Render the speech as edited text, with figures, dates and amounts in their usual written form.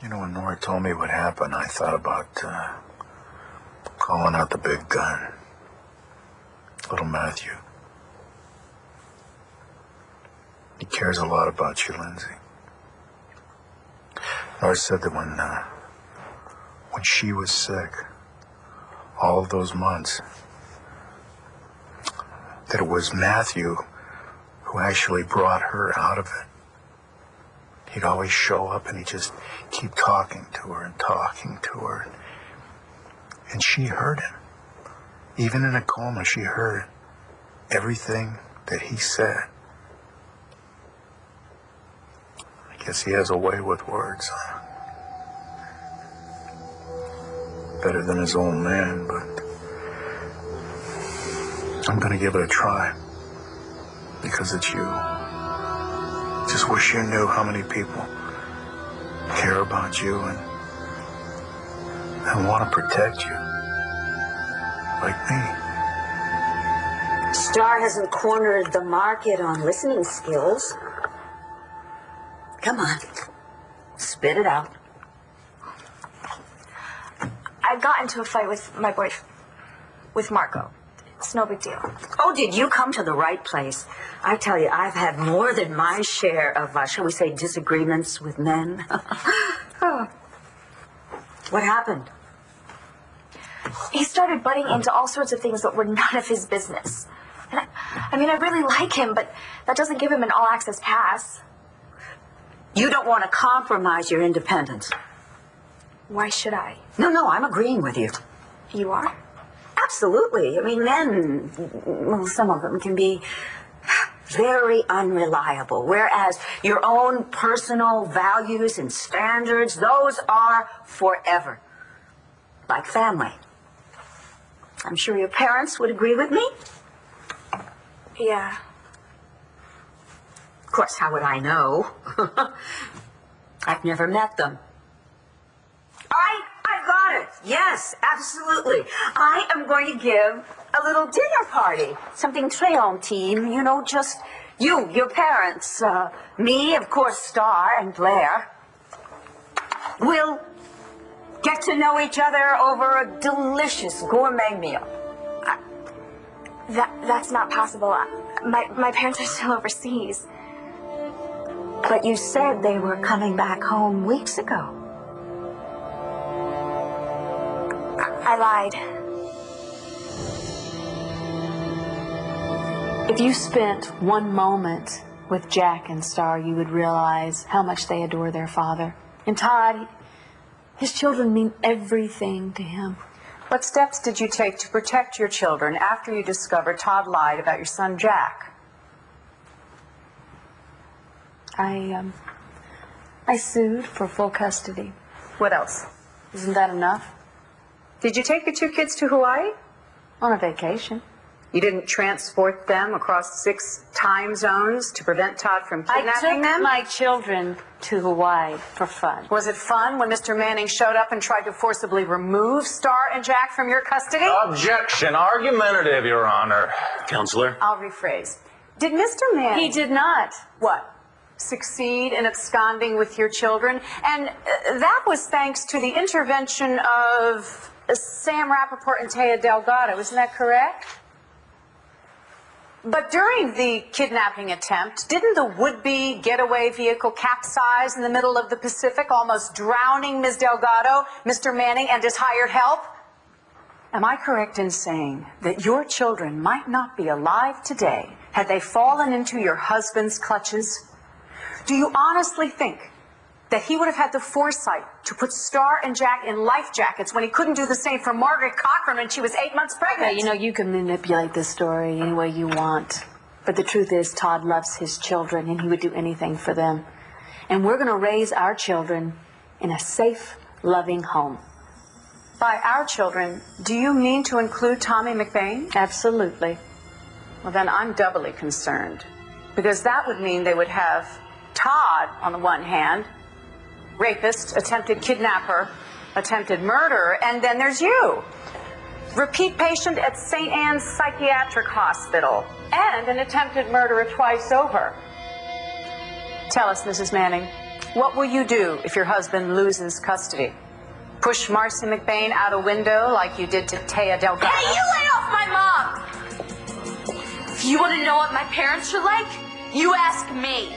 You know, when Nora told me what happened, I thought about calling out the big gun. Little Matthew. He cares a lot about you, Lindsay. Nora said that when she was sick, all of those months, that it was Matthew who actually brought her out of it. He'd always show up and he'd just keep talking to her and talking to her. And she heard him. Even in a coma, she heard everything that he said. I guess he has a way with words. Better than his old man, but I'm gonna give it a try. Because it's you. Just wish you knew how many people care about you and want to protect you. Like me. Star hasn't cornered the market on listening skills. Come on. Spit it out. I got into a fight with my boyfriend, with Marco. It's no big deal. Oh, did you come to the right place? I tell you, I've had more than my share of, shall we say, disagreements with men. Oh. What happened? He started butting into all sorts of things that were none of his business. And I mean, I really like him, but that doesn't give him an all-access pass. You don't want to compromise your independence. Why should I? No, I'm agreeing with you. You are? Absolutely. I mean, men, well, some of them can be very unreliable, whereas your own personal values and standards, those are forever. Like family. I'm sure your parents would agree with me. Yeah. Of course, how would I know? I've never met them. I got it. Yes, absolutely. I am going to give a little dinner party. Something très intime, you know, just you, your parents, me, of course, Star and Blair. We'll get to know each other over a delicious gourmet meal. That's not possible. My parents are still overseas. But you said they were coming back home weeks ago. I lied. If you spent one moment with Jack and Star, you would realize how much they adore their father. And Todd, his children mean everything to him. What steps did you take to protect your children after you discovered Todd lied about your son Jack? I sued for full custody. What else? Isn't that enough? Did you take the two kids to Hawaii? On a vacation. You didn't transport them across 6 time zones to prevent Todd from kidnapping them? I took my children to Hawaii for fun. Was it fun when Mr. Manning showed up and tried to forcibly remove Star and Jack from your custody? Objection. Argumentative, Your Honor. Counselor? I'll rephrase. Did Mr. Manning... He did not. What? Succeed in absconding with your children? And that was thanks to the intervention of Sam Rappaport and Taya Delgado. Isn't that correct? But during the kidnapping attempt, didn't the would-be getaway vehicle capsize in the middle of the Pacific, almost drowning Ms. Delgado, Mr. Manning, and his hired help? Am I correct in saying that your children might not be alive today had they fallen into your husband's clutches? Do you honestly think that he would have had the foresight to put Star and Jack in life jackets when he couldn't do the same for Margaret Cochran when she was 8 months pregnant? Yeah, you know, you can manipulate the story any way you want. But the truth is, Todd loves his children, and he would do anything for them. And we're going to raise our children in a safe, loving home. By our children, do you mean to include Tommy McBain? Absolutely. Well, then I'm doubly concerned. Because that would mean they would have Todd on the one hand, rapist, attempted kidnapper, attempted murderer, and then there's you. Repeat patient at St. Anne's Psychiatric Hospital, and an attempted murderer twice over. Tell us, Mrs. Manning, What will you do if your husband loses custody? Push Marcy McBain out a window like you did to Taya Delgado? Hey, you lay off my mom! If you want to know what my parents are like, you ask me.